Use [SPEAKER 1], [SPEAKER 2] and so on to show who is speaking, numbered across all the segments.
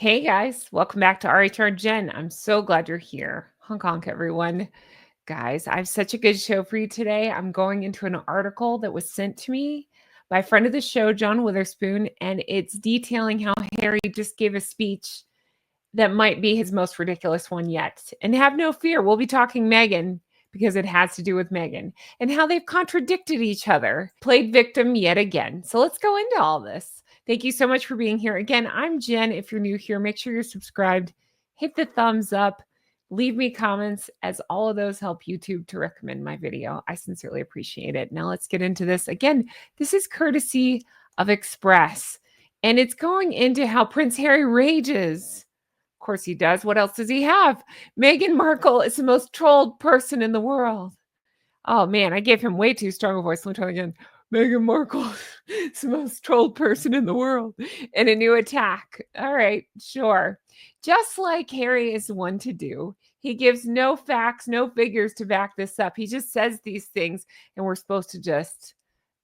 [SPEAKER 1] Hey guys, welcome back to RHR Jen. I'm so glad you're here. Honk honk, everyone. Guys, I have such a good show for you today. I'm going into an article that was sent to me by a friend of the show, John Witherspoon, and it's detailing how Harry just gave a speech that might be his most ridiculous one yet. And have no fear, we'll be talking Meghan because it has to do with Meghan and how they've contradicted each other, played victim yet again. So let's go into all this. Thank you so much for being here. Again, I'm Jen. If you're new here, make sure you're subscribed, hit the thumbs up, leave me comments, as all of those help YouTube to recommend my video. I sincerely appreciate it. Now let's get into this. Again, this is courtesy of Express, and it's going into how Prince Harry rages. Of course he does. What else does he have? Meghan Markle is the most trolled person in the world. Oh man, I gave him way too strong a voice. Let me try again. Meghan Markle is the most trolled person in the world. And a new attack. All right, sure. Just like Harry is one to do, he gives no facts, no figures to back this up. He just says these things, and we're supposed to just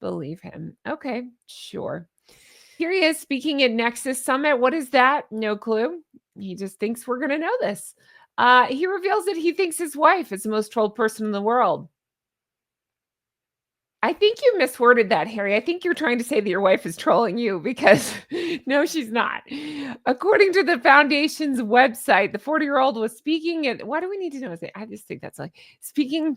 [SPEAKER 1] believe him. Okay, sure. Here he is speaking at Nexus Summit. What is that? No clue. He just thinks we're going to know this. He reveals that he thinks his wife is the most trolled person in the world. I think you misworded that, Harry. I think you're trying to say that your wife is trolling you because no, she's not. According to the foundation's website, the 40-year-old was speaking at, why do we need to know that? I just think that's like speaking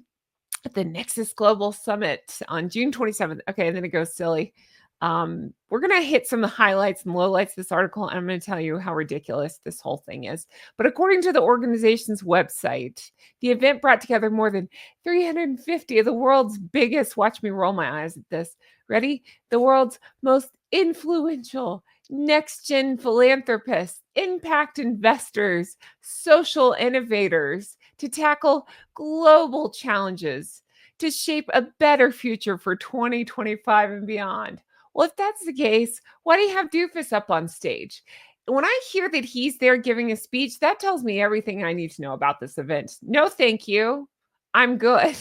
[SPEAKER 1] at the Nexus Global Summit on June 27th. Okay, and then it goes silly. We're going to hit some of the highlights and lowlights of this article, and I'm going to tell you how ridiculous this whole thing is. But according to the organization's website, the event brought together more than 350 of the world's biggest, watch me roll my eyes at this, ready? The world's most influential next-gen philanthropists, impact investors, social innovators to tackle global challenges to shape a better future for 2025 and beyond. Well, if that's the case, why do you have Doofus up on stage? When I hear that he's there giving a speech, that tells me everything I need to know about this event. No, thank you. I'm good.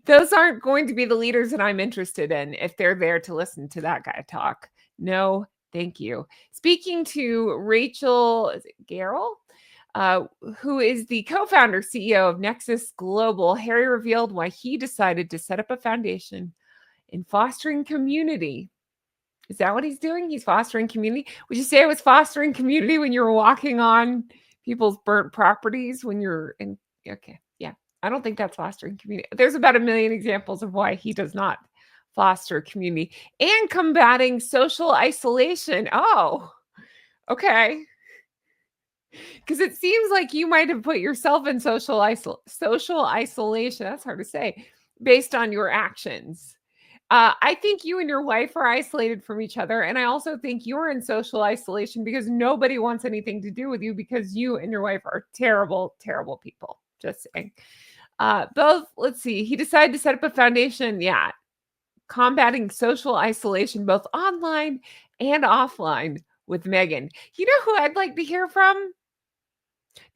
[SPEAKER 1] Those aren't going to be the leaders that I'm interested in if they're there to listen to that guy talk. No, thank you. Speaking to Rachel Garrell, who is the co-founder CEO of Nexus Global, Harry revealed why he decided to set up a foundation in fostering community. Is that what he's doing? He's fostering community. Would you say it was fostering community when you were walking on people's burnt properties when you're in? Okay. Yeah. I don't think that's fostering community. There's about 1 million examples of why he does not foster community and combating social isolation. Oh, okay. Because it seems like you might have put yourself in social isolation. That's hard to say based on your actions. I think you and your wife are isolated from each other. And I also think you're in social isolation because nobody wants anything to do with you because you and your wife are terrible, terrible people. Just saying. Both, let's see, he decided to set up a foundation. Yeah. Combating social isolation, both online and offline with Meghan. You know who I'd like to hear from?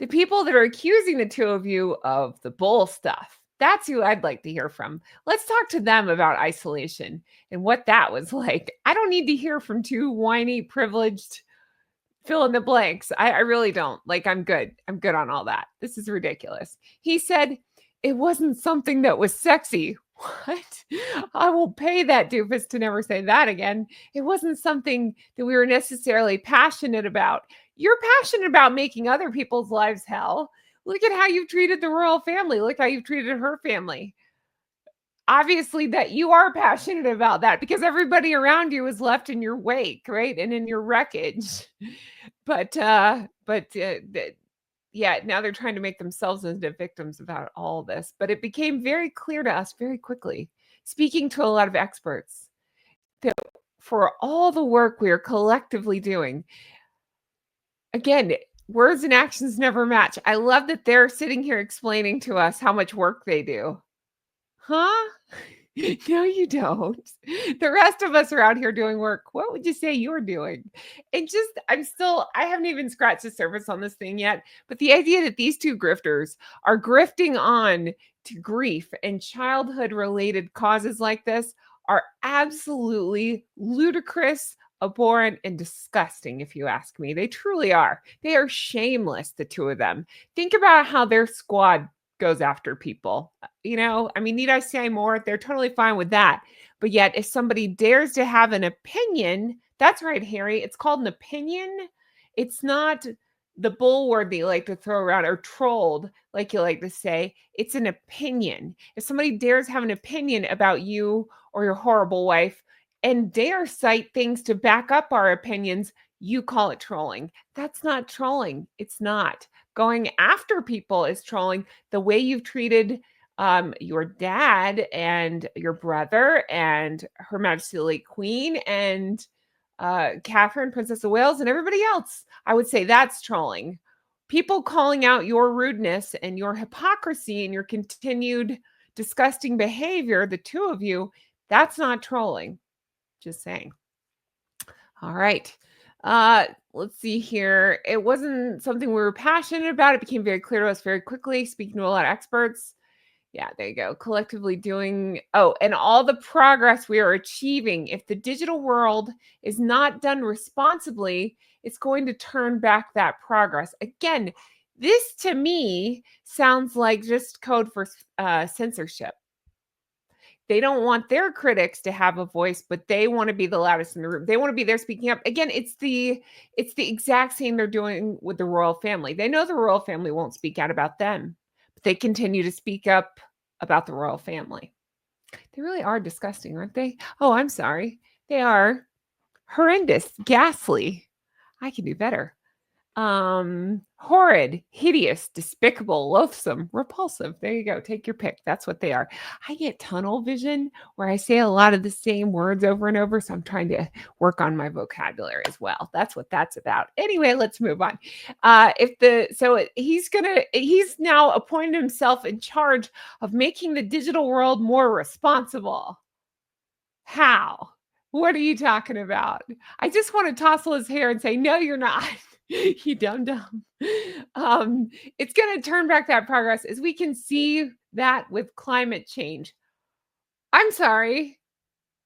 [SPEAKER 1] The people that are accusing the two of you of the bull stuff. That's who I'd like to hear from. Let's talk to them about isolation and what that was like. I don't need to hear from two whiny, privileged fill in the blanks. I really don't. Like, I'm good. I'm good on all that. This is ridiculous. He said it wasn't something that was sexy. What? I will pay that doofus to never say that again. It wasn't something that we were necessarily passionate about. You're passionate about making other people's lives hell. Look at how you've treated the royal family. Look how you've treated her family. Obviously that you are passionate about that because everybody around you is left in your wake, right? And in your wreckage. But yeah, now they're trying to make themselves into victims about all this. But it became very clear to us very quickly, speaking to a lot of experts, that for all the work we are collectively doing, again, words and actions never match. I love that they're sitting here explaining to us how much work they do. Huh? No, you don't. The rest of us are out here doing work. What would you say you're doing? And just, I haven't even scratched the surface on this thing yet. But the idea that these two grifters are grifting on to grief and childhood related causes like this are absolutely ludicrous, abhorrent and disgusting, if you ask me. They truly are. They are shameless, the two of them. Think about how their squad goes after people. I mean, need I say more? They're totally fine with that. But yet, if somebody dares to have an opinion, that's right, Harry. It's called an opinion. It's not the bull word that you like to throw around, or trolled, like you like to say. It's an opinion. If somebody dares have an opinion about you or your horrible wife and dare cite things to back up our opinions, you call it trolling. That's not trolling. It's not. Going after people is trolling. The way you've treated your dad and your brother and Her Majesty the late Queen and Catherine, Princess of Wales, and everybody else, I would say that's trolling. People calling out your rudeness and your hypocrisy and your continued disgusting behavior, the two of you, that's not trolling. Just saying. All right. Let's see here. It wasn't something we were passionate about. It became very clear to us very quickly, speaking to a lot of experts. Yeah, there you go. Collectively doing, and all the progress we are achieving. If the digital world is not done responsibly, it's going to turn back that progress. Again, this to me sounds like just code for censorship. They don't want their critics to have a voice, but they want to be the loudest in the room. They want to be there speaking up. Again, it's the exact same they're doing with the royal family. They know the royal family won't speak out about them, but they continue to speak up about the royal family. They really are disgusting, aren't they? Oh, I'm sorry. They are horrendous, ghastly. I can do better. Horrid, hideous, despicable, loathsome, repulsive. There you go. Take your pick. That's what they are. I get tunnel vision where I say a lot of the same words over and over. So I'm trying to work on my vocabulary as well. That's what that's about. Anyway, let's move on. He's now appointed himself in charge of making the digital world more responsible. How? What are you talking about? I just want to tousle his hair and say, no, you're not. You dum-dum. It's going to turn back that progress, as we can see that with climate change. I'm sorry.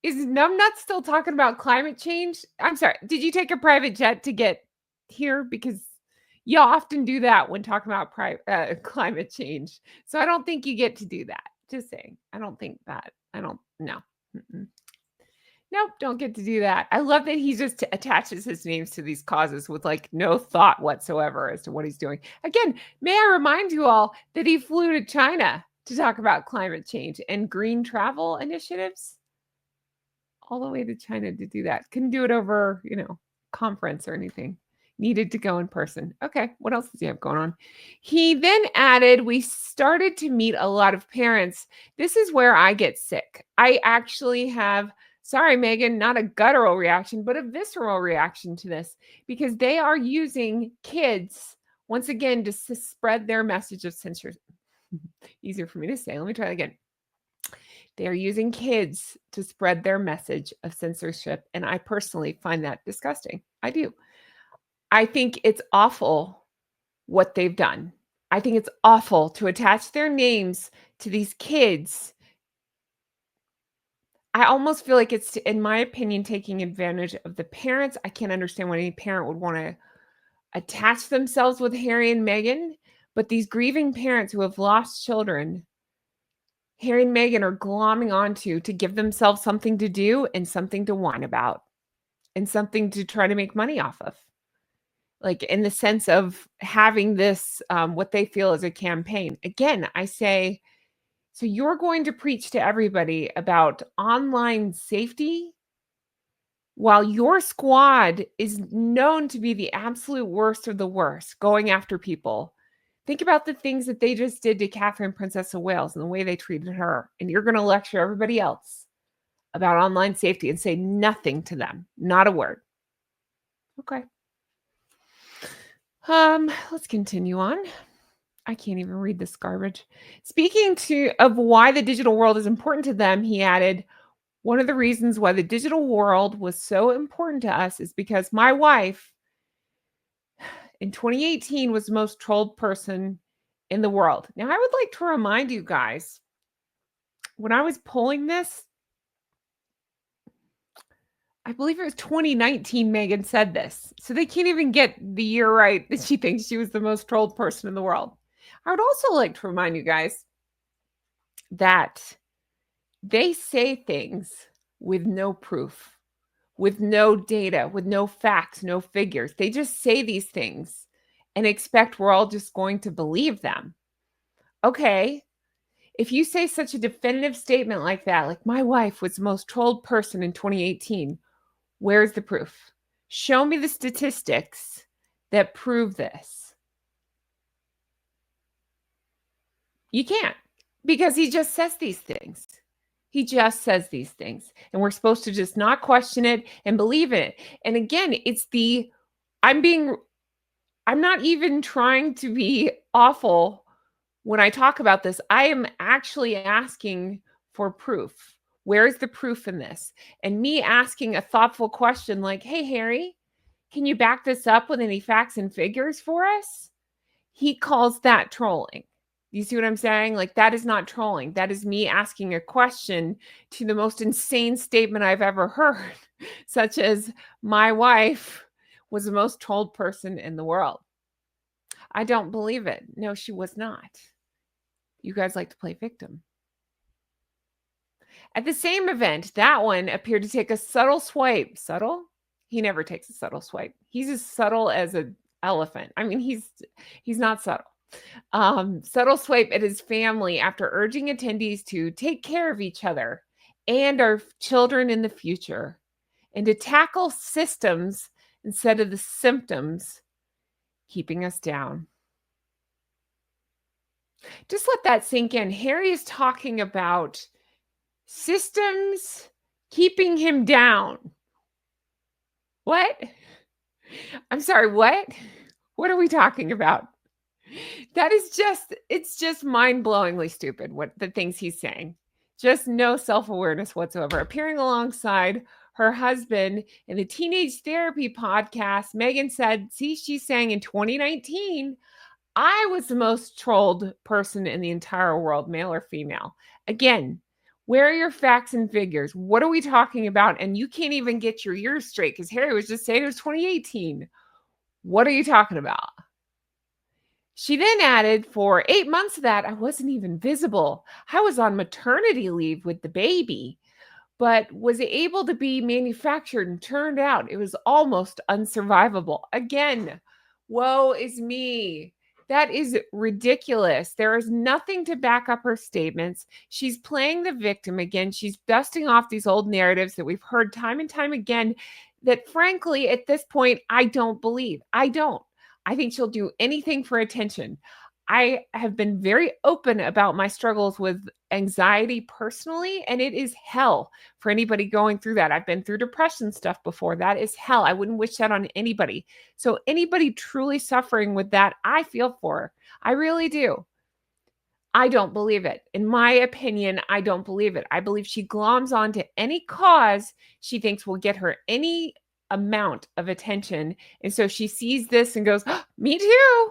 [SPEAKER 1] Is Numbnuts still talking about climate change? I'm sorry. Did you take a private jet to get here? Because you often do that when talking about climate change. So I don't think you get to do that. Just saying. I don't think that. I don't know. Nope, don't get to do that. I love that he just attaches his names to these causes with like no thought whatsoever as to what he's doing. Again, may I remind you all that he flew to China to talk about climate change and green travel initiatives. All the way to China to do that. Couldn't do it over, conference or anything. Needed to go in person. Okay, what else does he have going on? He then added, we started to meet a lot of parents. This is where I get sick. I actually have, sorry, Meghan, not a guttural reaction, but a visceral reaction to this, because they are using kids, once again, to spread their message of censorship. Easier for me to say. Let me try that again. They are using kids to spread their message of censorship. And I personally find that disgusting. I do. I think it's awful what they've done. I think it's awful to attach their names to these kids. I almost feel like it's, in my opinion, taking advantage of the parents. I can't understand why any parent would want to attach themselves with Harry and Meghan, but these grieving parents who have lost children, Harry and Meghan are glomming onto to give themselves something to do and something to whine about and something to try to make money off of. Like, in the sense of having this, what they feel is a campaign. Again, I say, so you're going to preach to everybody about online safety while your squad is known to be the absolute worst of the worst, going after people. Think about the things that they just did to Catherine, Princess of Wales, and the way they treated her. And you're going to lecture everybody else about online safety and say nothing to them. Not a word. Okay. Let's continue on. I can't even read this garbage. Speaking of why the digital world is important to them, he added, one of the reasons why the digital world was so important to us is because my wife in 2018 was the most trolled person in the world. Now, I would like to remind you guys, when I was pulling this, I believe it was 2019 Meghan said this. So they can't even get the year right that she thinks she was the most trolled person in the world. I would also like to remind you guys that they say things with no proof, with no data, with no facts, no figures. They just say these things and expect we're all just going to believe them. Okay, if you say such a definitive statement like that, like my wife was the most trolled person in 2018, where's the proof? Show me the statistics that prove this. You can't, because he just says these things. He just says these things. And we're supposed to just not question it and believe it. And again, I'm not even trying to be awful when I talk about this. I am actually asking for proof. Where's the proof in this? And me asking a thoughtful question like, hey, Harry, can you back this up with any facts and figures for us? He calls that trolling. You see what I'm saying? Like, that is not trolling. That is me asking a question to the most insane statement I've ever heard, such as, my wife was the most trolled person in the world. I don't believe it. No, she was not. You guys like to play victim. At the same event, that one appeared to take a subtle swipe. Subtle? He never takes a subtle swipe. He's as subtle as an elephant. I mean, he's not subtle. Subtle swipe at his family after urging attendees to take care of each other and our children in the future, and to tackle systems instead of the symptoms keeping us down. Just let that sink in. Harry is talking about systems keeping him down. What? I'm sorry, what? What are we talking about? That is it's just mind-blowingly stupid, what the things he's saying. Just no self-awareness whatsoever. Appearing alongside her husband in the Teenage Therapy podcast, Meghan said, see, she's saying in 2019, I was the most trolled person in the entire world, male or female. Again, where are your facts and figures? What are we talking about? And you can't even get your ears straight because Harry was just saying it was 2018. What are you talking about? She then added, for 8 months of that, I wasn't even visible. I was on maternity leave with the baby, but was able to be manufactured and turned out. It was almost unsurvivable. Again, woe is me. That is ridiculous. There is nothing to back up her statements. She's playing the victim again. She's dusting off these old narratives that we've heard time and time again that, frankly, at this point, I don't believe. I don't. I think she'll do anything for attention. I have been very open about my struggles with anxiety personally, and it is hell for anybody going through that. I've been through depression stuff before. That is hell. I wouldn't wish that on anybody. So anybody truly suffering with that, I feel for. I really do. I don't believe it. In my opinion, I don't believe it. I believe she gloms on to any cause she thinks will get her any amount of attention. And so she sees this and goes, oh, me too.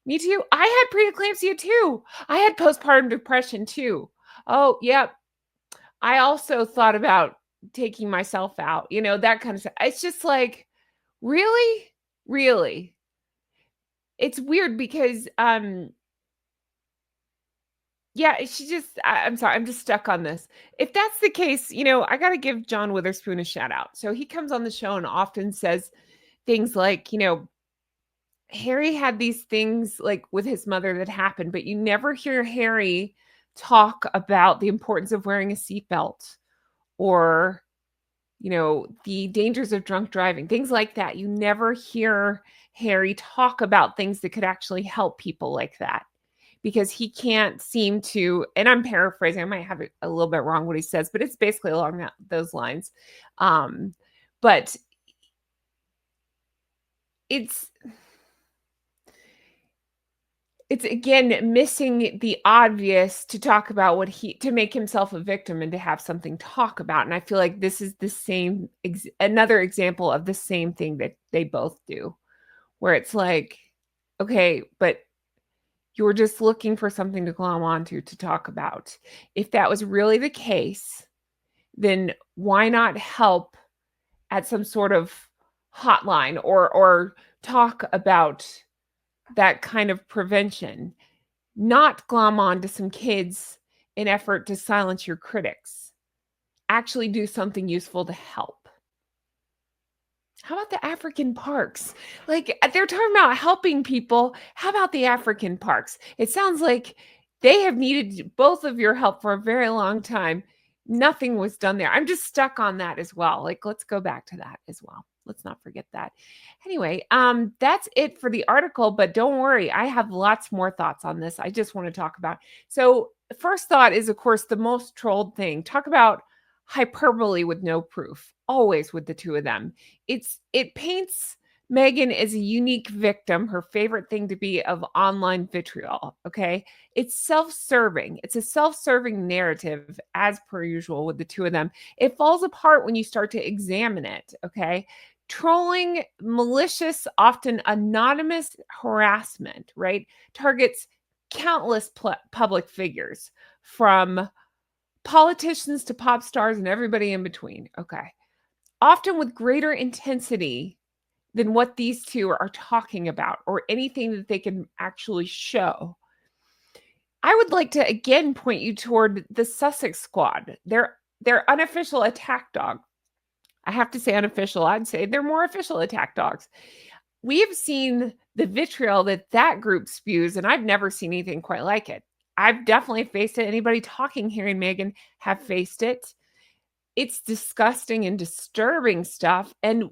[SPEAKER 1] Me too. I had preeclampsia too. I had postpartum depression too. Oh, yep. I also thought about taking myself out, that kind of stuff. It's just like, really? Really? It's weird because, yeah, I'm sorry, I'm just stuck on this. If that's the case, I got to give John Witherspoon a shout out. So he comes on the show and often says things like, Harry had these things like with his mother that happened, but you never hear Harry talk about the importance of wearing a seatbelt or, the dangers of drunk driving, things like that. You never hear Harry talk about things that could actually help people like that, because he can't seem to, and I'm paraphrasing, I might have it a little bit wrong what he says, but it's basically along those lines. But it's again missing the obvious to talk about to make himself a victim and to have something to talk about. And I feel like this is the same, another example of the same thing that they both do, where it's like, okay, but you were just looking for something to glom onto to talk about. If that was really the case, then why not help at some sort of hotline or talk about that kind of prevention, not glom on to some kids in effort to silence your critics. Actually do something useful to help. How about the African parks? Like, they're talking about helping people. How about the African parks? It sounds like they have needed both of your help for a very long time. Nothing was done there. I'm just stuck on that as well. Like, let's go back to that as well. Let's not forget that. Anyway, that's it for the article, but don't worry, I have lots more thoughts on this. I just want to talk about. So, first thought is, of course, the most trolled thing. Talk about hyperbole with no proof. Always with the two of them. It paints Meghan as a unique victim, her favorite thing to be of online vitriol. Okay. It's self-serving. It's a self-serving narrative, as per usual with the two of them. It falls apart when you start to examine it. Okay. Trolling, malicious, often anonymous harassment, right? Targets countless public figures, from politicians to pop stars and everybody in between. Okay. Often with greater intensity than what these two are talking about or anything that they can actually show. I would like to again point you toward the Sussex squad, their unofficial attack dog. I have to say unofficial. I'd say they're more official attack dogs. We have seen the vitriol that that group spews, and I've never seen anything quite like it. I've definitely faced it. Anybody talking Harry and Meghan have faced it. It's disgusting and disturbing stuff. And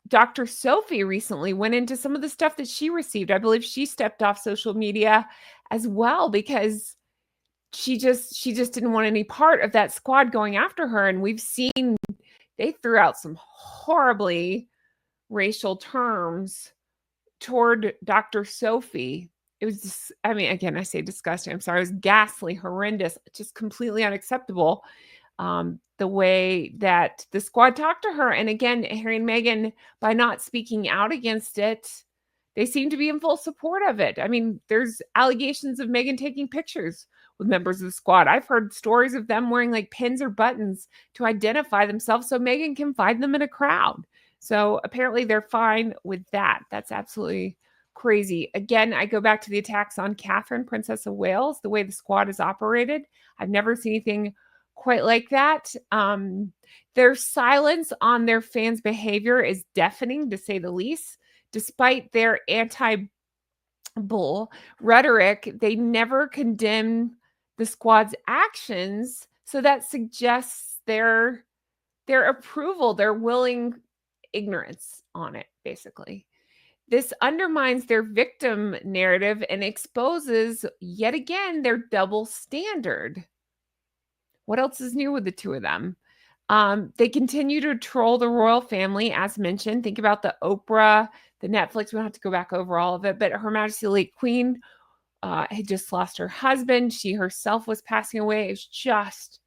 [SPEAKER 1] Dr. Sophie recently went into some of the stuff that she received. I believe she stepped off social media as well because she just didn't want any part of that squad going after her. And we've seen they threw out some horribly racial terms toward Dr. Sophie. It was just, I mean, again, I say disgusting. I'm sorry. It was ghastly, horrendous, just completely unacceptable. The way that the squad talked to her. And again, Harry and Meghan, by not speaking out against it, they seem to be in full support of it. I mean, there's allegations of Meghan taking pictures with members of the squad. I've heard stories of them wearing like pins or buttons to identify themselves so Meghan can find them in a crowd. So apparently they're fine with that. That's absolutely crazy. Again, I go back to the attacks on Catherine, Princess of Wales, the way the squad is operated. I've never seen anything quite like that. Their silence on their fans' behavior is deafening, to say the least. Despite their anti-bull rhetoric, they never condemn the squad's actions. So that suggests their approval, their willing ignorance on it, basically. This undermines their victim narrative and exposes, yet again, their double standard. What else is new with the two of them? They continue to troll the royal family, as mentioned. Think about the Oprah, the Netflix. We don't have to go back over all of it, but Her Majesty the late Queen had just lost her husband. She herself was passing away. It's just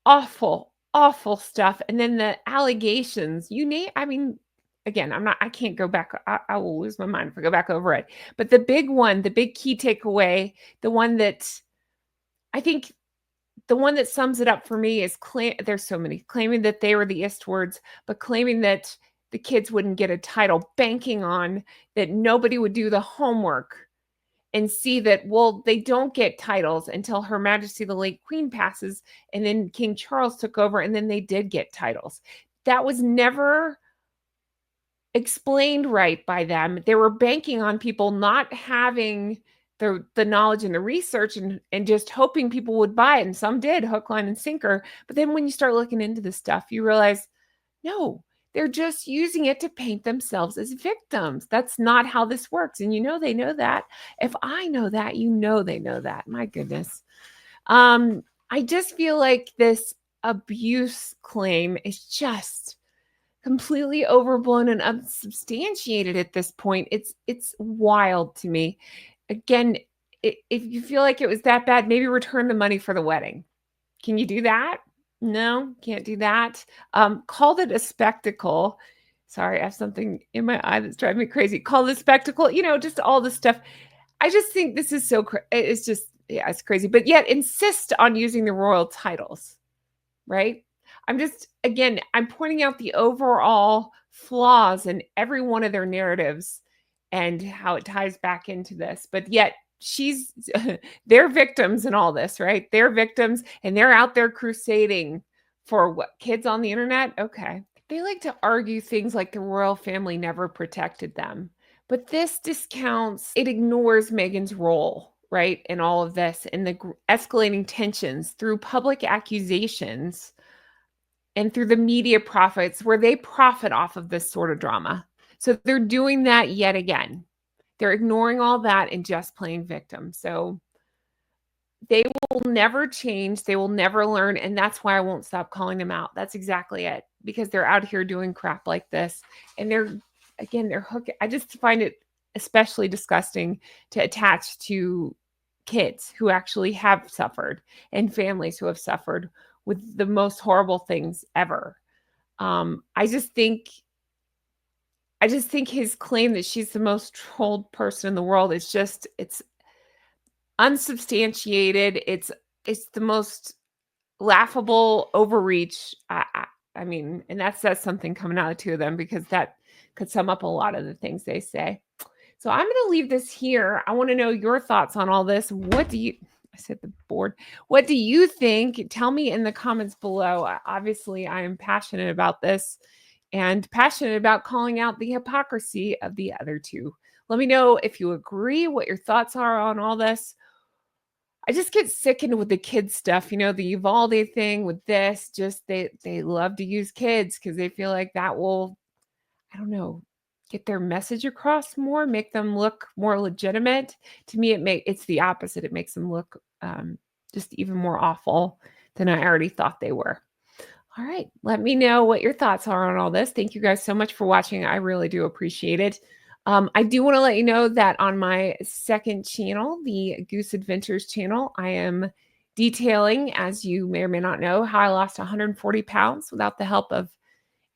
[SPEAKER 1] awful, awful stuff. And then the allegations, I mean, again, I can't go back. I will lose my mind if I go back over it. But the big one, the big key takeaway, the one that I think the one that sums it up for me is there's so many claiming that they were the Eastwards, but claiming that the kids wouldn't get a title, banking on that nobody would do the homework and see that, well, they don't get titles until Her Majesty the late Queen passes, and then King Charles took over, and then they did get titles. That was never explained right by them. They were banking on people not having the knowledge and the research and just hoping people would buy it. And some did, hook, line, and sinker. But then when you start looking into this stuff, you realize, no, they're just using it to paint themselves as victims. That's not how this works. And they know that. If I know that, they know that. My goodness. I just feel like this abuse claim is just completely overblown and unsubstantiated at this point. It's wild to me. Again, if you feel like it was that bad, maybe return the money for the wedding. Can you do that? No, can't do that. Called it a spectacle. Sorry, I have something in my eye that's driving me crazy. Called it a spectacle, just all this stuff. I just think this is so it's just, yeah, it's crazy. But yet insist on using the royal titles, right? I'm pointing out the overall flaws in every one of their narratives and how it ties back into this. But yet they're victims in all this, right? They're victims and they're out there crusading for what, kids on the internet? Okay. They like to argue things like the royal family never protected them. But this discounts, it ignores Meghan's role, right, in all of this and the escalating tensions through public accusations and through the media profits where they profit off of this sort of drama. So they're doing that yet again. They're ignoring all that and just playing victim. So they will never change. They will never learn. And that's why I won't stop calling them out. That's exactly it. Because they're out here doing crap like this. And they're hooking. I just find it especially disgusting to attach to kids who actually have suffered and families who have suffered with the most horrible things ever. I just think his claim that she's the most trolled person in the world is just, it's unsubstantiated. It's the most laughable overreach. I mean, and that says something coming out of two of them because that could sum up a lot of the things they say. So I'm going to leave this here. I want to know your thoughts on all this. I said the board. What do you think? Tell me in the comments below. Obviously, I am passionate about this and passionate about calling out the hypocrisy of the other two. Let me know if you agree, what your thoughts are on all this. I just get sickened with the kids stuff, the Uvalde thing with this. Just they love to use kids because they feel like that will, I don't know, get their message across more, make them look more legitimate. To me, it's the opposite. It makes them look just even more awful than I already thought they were. All right, let me know what your thoughts are on all this. Thank you guys so much for watching. I really do appreciate it. I do want to let you know that on my second channel, the Goose Adventures channel, I am detailing, as you may or may not know, how I lost 140 pounds without the help of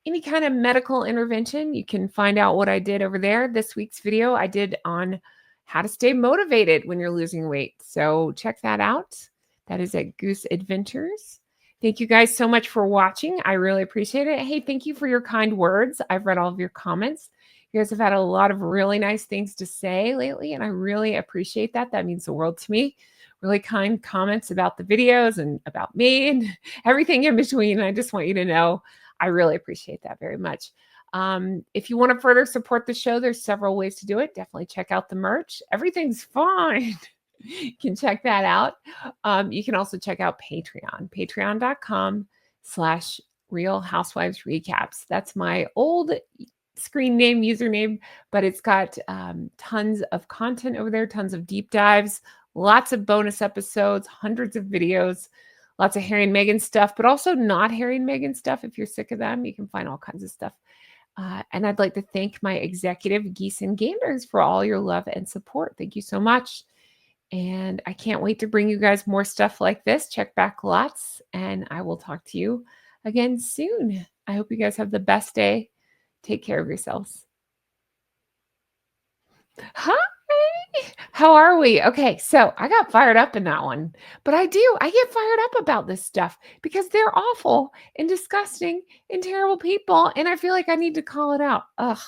[SPEAKER 1] any kind of medical intervention. You can find out what I did over there. This week's video I did on how to stay motivated when you're losing weight. So check that out. That is at Goose Adventures. Thank you guys so much for watching. I really appreciate it. Hey, thank you for your kind words. I've read all of your comments. You guys have had a lot of really nice things to say lately, and I really appreciate that. That means the world to me. Really kind comments about the videos and about me and everything in between. I just want you to know I really appreciate that very much. If you want to further support the show, there's several ways to do it. Definitely check out the merch. Everything's fine. You can check that out. You can also check out Patreon, patreon.com/Real Housewives Recaps. That's my old screen name, username, but it's got tons of content over there, tons of deep dives, lots of bonus episodes, hundreds of videos, lots of Harry and Meghan stuff, but also not Harry and Meghan stuff. If you're sick of them, you can find all kinds of stuff. And I'd like to thank my executive, Geese and Ganders, for all your love and support. Thank you so much. And I can't wait to bring you guys more stuff like this. Check back lots, and I will talk to you again soon. I hope you guys have the best day. Take care of yourselves. Hi. How are we? Okay, so I got fired up in that one, but I get fired up about this stuff because they're awful and disgusting and terrible people, and I feel like I need to call it out. Ugh,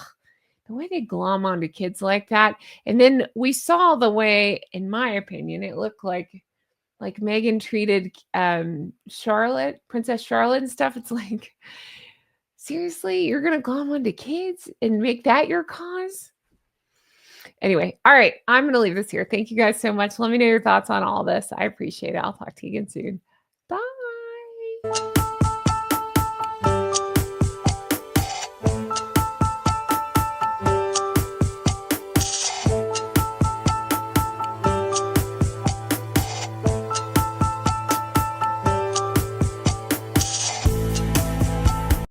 [SPEAKER 1] the way they glom onto kids like that. And then we saw the way, in my opinion, it looked like Meghan treated Charlotte, Princess Charlotte and stuff. It's like, seriously, you're going to glom onto kids and make that your cause? Anyway, all right, I'm going to leave this here. Thank you guys so much. Let me know your thoughts on all this. I appreciate it. I'll talk to you again soon.